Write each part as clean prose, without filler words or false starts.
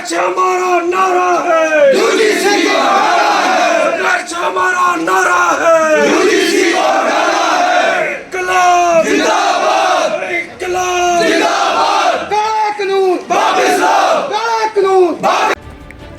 संघर्ष हमारा नारा है, यूजीसी को हटाना है, संघर्ष हमारा नारा है, यूजीसी को हटाना है, इनकलाब जिंदाबाद, इनकलाब जिंदाबाद, काला कानून वापस लाओ, काला कानून।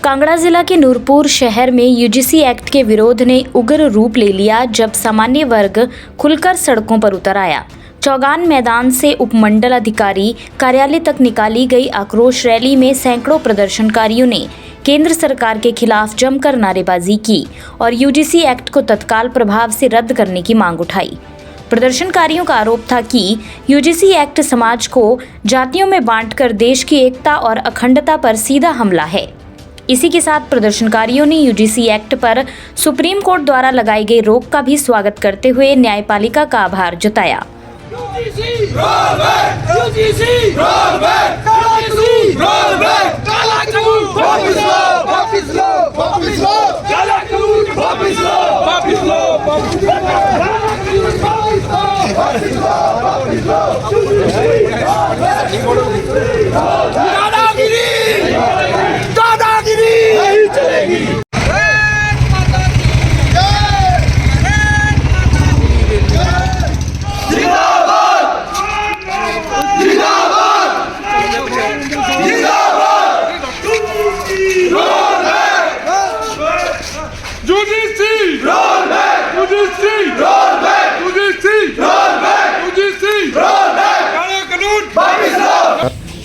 कांगड़ा जिला के नूरपुर शहर में यूजीसी एक्ट के विरोध ने उग्र रूप ले लिया जब सामान्य वर्ग खुलकर सड़कों पर उतर आया। चौगान मैदान से उपमंडल अधिकारी कार्यालय तक निकाली गई आक्रोश रैली में सैकड़ों प्रदर्शनकारियों ने केंद्र सरकार के खिलाफ जमकर नारेबाजी की और यूजीसी एक्ट को तत्काल प्रभाव से रद्द करने की मांग उठाई। प्रदर्शनकारियों का आरोप था कि यूजीसी एक्ट समाज को जातियों में बांटकर देश की एकता और अखंडता पर सीधा हमला है। इसी के साथ प्रदर्शनकारियों ने यूजीसी एक्ट पर सुप्रीम कोर्ट द्वारा लगाई गई रोक का भी स्वागत करते हुए न्यायपालिका का आभार जताया। रोल बैक, काला कानून वापस लो, वापस लो, वापस लो, काला कानून वापस लो, वापस लो, वापस लो, दादागिरी, दादागिरी नहीं चलेगी।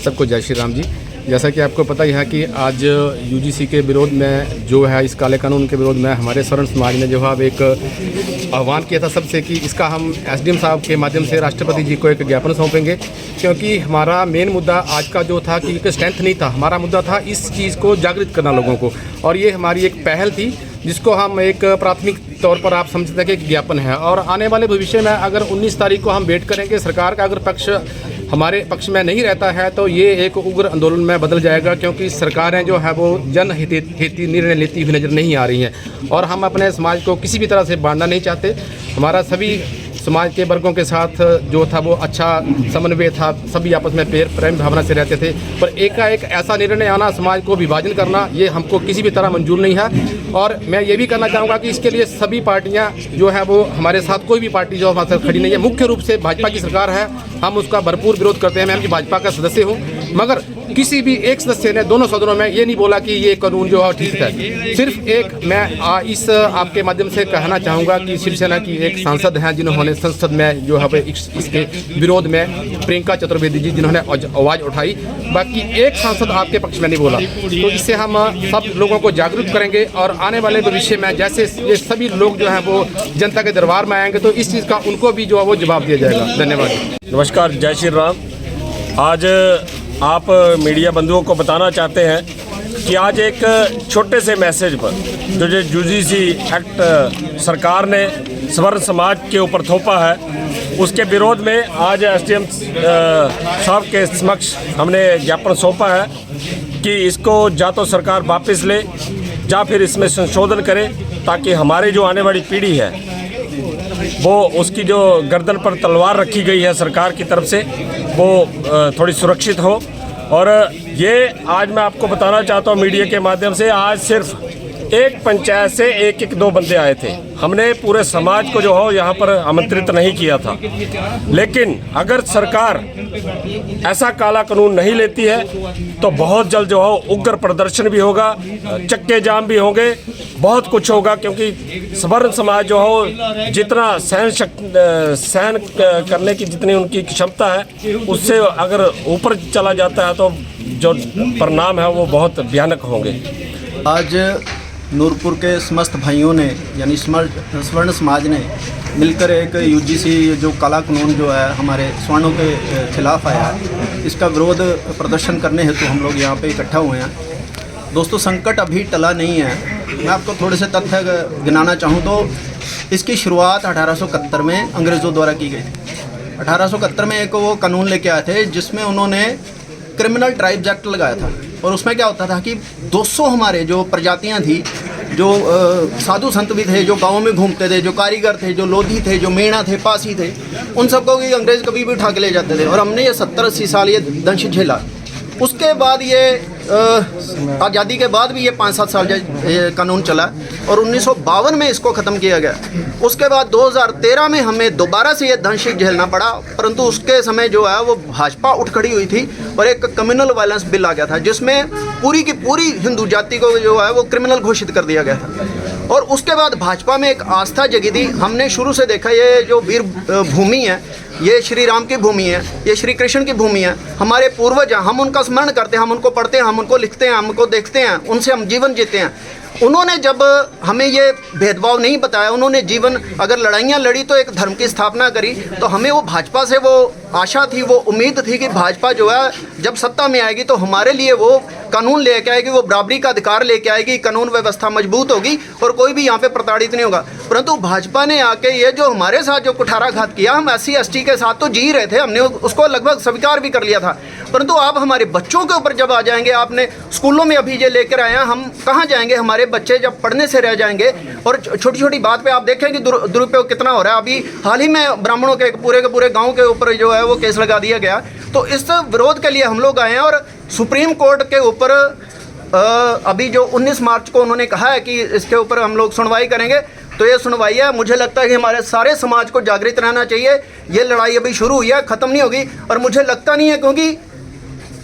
सबको जय श्री राम जी। जैसा कि आपको पता ही है कि आज यूजीसी के विरोध में जो है, इस काले कानून के विरोध में हमारे स्वर्ण समाज ने जो है अब एक आह्वान किया था सबसे कि इसका हम एसडीएम साहब के माध्यम से राष्ट्रपति जी को एक ज्ञापन सौंपेंगे, क्योंकि हमारा मेन मुद्दा आज का जो था कि स्ट्रेंथ नहीं था, हमारा मुद्दा था इस चीज़ को जागृत करना लोगों को, और ये हमारी एक पहल थी जिसको हम एक प्राथमिक तौर पर आप समझते हैं कि एक ज्ञापन है। और आने वाले भविष्य में अगर 19 तारीख को हम वेट करेंगे, सरकार का अगर पक्ष हमारे पक्ष में नहीं रहता है तो ये एक उग्र आंदोलन में बदल जाएगा, क्योंकि सरकारें जो है वो जनहितैषी निर्णय लेती हुई नज़र नहीं आ रही हैं और हम अपने समाज को किसी भी तरह से बांटना नहीं चाहते। हमारा सभी समाज के वर्गों के साथ जो था वो अच्छा समन्वय था, सभी आपस में प्रेम भावना से रहते थे, पर एकाएक ऐसा निर्णय आना, समाज को विभाजन करना, ये हमको किसी भी तरह मंजूर नहीं है। और मैं ये भी कहना चाहूँगा कि इसके लिए सभी पार्टियाँ जो है वो हमारे साथ, कोई भी पार्टी जो हमारे साथ खड़ी नहीं है। मुख्य रूप से भाजपा की सरकार है, हम उसका भरपूर विरोध करते हैं। मैं भी भाजपा का सदस्य हूँ, मगर किसी भी एक सदस्य ने दोनों सदनों में ये नहीं बोला कि ये कानून जो है ठीक है। सिर्फ एक मैं इस आपके माध्यम से कहना चाहूँगा कि शिवसेना की एक सांसद हैं जिन्होंने संसद में जो है इसके विरोध में, प्रियंका चतुर्वेदी जी, जिन्होंने आवाज़ उठाई, बाकी एक सांसद आपके पक्ष में नहीं बोला। तो इससे हम सब लोगों को जागरूक करेंगे और आने वाले भविष्य में जैसे ये सभी लोग जो हैं वो जनता के दरबार में आएंगे तो इस चीज़ का उनको भी जो है वो जवाब दिया जाएगा। धन्यवाद। नमस्कार, जय श्री राम। आज आप मीडिया बंधुओं को बताना चाहते हैं कि आज एक छोटे से मैसेज पर जो यूजीसी एक्ट सरकार ने स्वर्ण समाज के ऊपर थोपा है, उसके विरोध में आज एसडीएम साहब के समक्ष हमने ज्ञापन सौंपा है कि इसको या तो सरकार वापस ले या फिर इसमें संशोधन करे, ताकि हमारी जो आने वाली पीढ़ी है वो, उसकी जो गर्दन पर तलवार रखी गई है सरकार की तरफ से, वो थोड़ी सुरक्षित हो। और ये आज मैं आपको बताना चाहता हूँ मीडिया के माध्यम से, आज सिर्फ एक पंचायत से एक दो बंदे आए थे। हमने पूरे समाज को जो हो यहाँ पर आमंत्रित नहीं किया था। लेकिन अगर सरकार ऐसा काला कानून नहीं लेती है तो बहुत जल्द जो हो उग्र प्रदर्शन भी होगा, चक्के जाम भी होंगे, बहुत कुछ होगा, क्योंकि स्वर्ण समाज जो हो जितना सहन करने की जितनी उनकी क्षमता है, उससे अगर ऊपर चला जाता है तो जो परिणाम है वो बहुत भयानक होंगे। आज नूरपुर के समस्त भाइयों ने, यानी स्वर्ण समाज ने मिलकर एक यूजीसी जो काला कानून जो है हमारे स्वर्णों के खिलाफ आया है, इसका विरोध प्रदर्शन करने हेतु हम लोग यहाँ पे इकट्ठा हुए हैं। दोस्तों, संकट अभी टला नहीं है। मैं आपको थोड़े से तथ्य गिनाना चाहूँ तो इसकी शुरुआत 1871 में अंग्रेज़ों द्वारा की गई थी। 1871 में एक वो कानून लेके आए थे जिसमें उन्होंने क्रिमिनल ट्राइब्स एक्ट लगाया था, और उसमें क्या होता था कि 200 हमारे जो प्रजातियां थी, जो साधु संत भी थे, जो गाँव में घूमते थे, जो कारीगर थे, जो लोधी थे, जो मेणा थे, पासी थे, उन सबको भी अंग्रेज़ कभी भी उठा के ले जाते थे। और हमने ये 70-80 साल ये दंश झेला। उसके बाद ये आज़ादी के बाद भी ये 5-7 साल ये कानून चला और 1952 में इसको ख़त्म किया गया। उसके बाद 2013 में हमें दोबारा से ये दंशिक झेलना पड़ा, परंतु उसके समय जो है वो भाजपा उठ खड़ी हुई थी और एक कम्युनल वायलेंस बिल आ गया था जिसमें पूरी की पूरी हिंदू जाति को जो है वो क्रिमिनल घोषित कर दिया गया था। और उसके बाद भाजपा में एक आस्था जगी थी। हमने शुरू से देखा ये जो वीर भूमि है, ये श्री राम की भूमि है, ये श्री कृष्ण की भूमि है, हमारे पूर्वज हैं, हम उनका स्मरण करते हैं, हम उनको पढ़ते हैं, हम उनको लिखते हैं, हम उनको देखते हैं, उनसे हम जीवन जीते हैं। उन्होंने जब हमें ये भेदभाव नहीं बताया, उन्होंने जीवन अगर लड़ाइयाँ लड़ी तो एक धर्म की स्थापना करी, तो हमें वो भाजपा से वो आशा थी, वो उम्मीद थी कि भाजपा जो है जब सत्ता में आएगी तो हमारे लिए वो कानून लेके आएगी, वो बराबरी का अधिकार लेके आएगी, कानून व्यवस्था मजबूत होगी और कोई भी यहाँ पे प्रताड़ित नहीं होगा। परंतु भाजपा ने आके ये जो हमारे साथ जो कुठाराघात किया, हम SC/ST के साथ तो जी रहे थे, हमने उसको लगभग स्वीकार भी कर लिया था, परंतु आप हमारे बच्चों के ऊपर जब आ जाएंगे, आपने स्कूलों में अभी ये लेकर आए हैं, हम कहाँ जाएंगे? हमारे बच्चे जब पढ़ने से रह जाएंगे और छोटी छोटी बात पे आप देखें कि दुरुपयोग कितना हो रहा है। अभी हाल ही में ब्राह्मणों के पूरे गांव के ऊपर जो है वो केस लगा दिया गया। तो इस विरोध के लिए हम लोग आए हैं और सुप्रीम कोर्ट के ऊपर अभी जो 19 मार्च को उन्होंने कहा है कि इसके ऊपर हम लोग सुनवाई करेंगे, तो ये सुनवाई है। मुझे लगता है कि हमारे सारे समाज को जागृत रहना चाहिए। ये लड़ाई अभी शुरू हुई है, ख़त्म नहीं होगी और मुझे लगता नहीं है, क्योंकि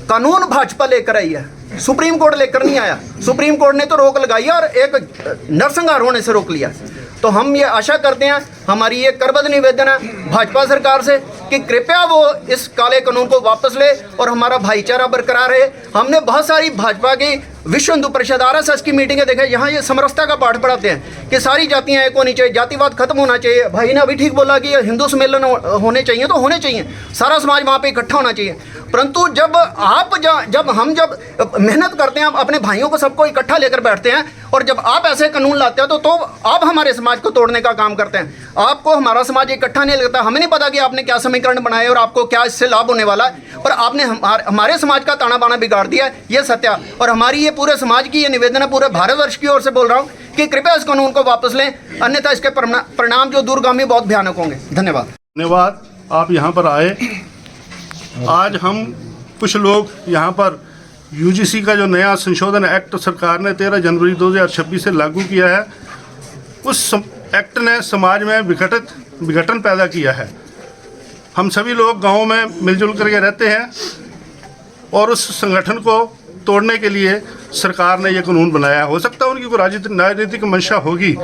कानून भाजपा लेकर आई है, सुप्रीम कोर्ट लेकर नहीं आया। सुप्रीम कोर्ट ने तो रोक लगाई है और एक नरसंहार होने से रोक लिया। तो हम ये आशा करते हैं, हमारी ये करबद्ध निवेदन है भाजपा सरकार से कि कृपया वो इस काले कानून को वापस ले और हमारा भाईचारा बरकरार रहे। हमने बहुत सारी भाजपा की विश्व हिंदू परिषद RSS की मीटिंगें देखें, यहाँ ये समरसता का पाठ पढ़ाते हैं कि सारी जातियाँ एक होनी चाहिए, जातिवाद खत्म होना चाहिए। भाई ने अभी ठीक बोला कि हिंदू सम्मेलन होने चाहिए, तो होने चाहिए, सारा समाज वहाँ पे इकट्ठा होना चाहिए। परंतु जब हम मेहनत करते हैं, अपने भाइयों को सबको इकट्ठा लेकर बैठते हैं और जब आप ऐसे कानून लाते हो तो आप हमारे समाज को तोड़ने का काम करते हैं। आपको हमारा समाज इकट्ठा नहीं लगता। हमें नहीं पता कि आपने क्या समीकरण बनाए और आपको क्या इससे लाभ होने वाला है, पर आपने हमारे समाज का ताना बाना बिगाड़ दिया है, ये सत्य है। और हमारी ये पूरे समाज की ये निवेदन है, पूरे भारतवर्ष की ओर से बोल रहा हूँ कि कृपया इस कानून को वापस लें, अन्यथा इसके परिणाम जो दूरगामी बहुत भयानक होंगे। धन्यवाद। धन्यवाद, आप यहाँ पर आए। आज हम कुछ लोग यहाँ पर UGC का जो नया संशोधन एक्ट सरकार ने 13 जनवरी 2026 से लागू किया है, उस एक्ट ने समाज में विघटन पैदा किया है। हम सभी लोग गाँव में मिलजुल करके रहते हैं और उस संगठन को तोड़ने के लिए सरकार ने ये कानून बनाया। हो सकता है उनकी कोई राजनीतिक मंशा होगी,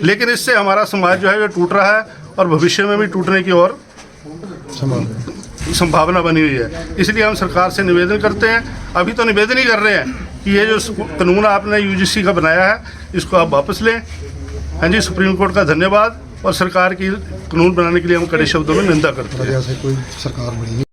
लेकिन इससे हमारा समाज जो है वो टूट रहा है और भविष्य में भी टूटने की ओर संभावना बनी हुई है। इसलिए हम सरकार से निवेदन करते हैं, अभी तो निवेदन ही कर रहे हैं कि ये जो कानून आपने UGC का बनाया है इसको आप वापस लें। हाँ जी, सुप्रीम कोर्ट का धन्यवाद और सरकार की कानून बनाने के लिए हम कड़े शब्दों में निंदा करते हैं।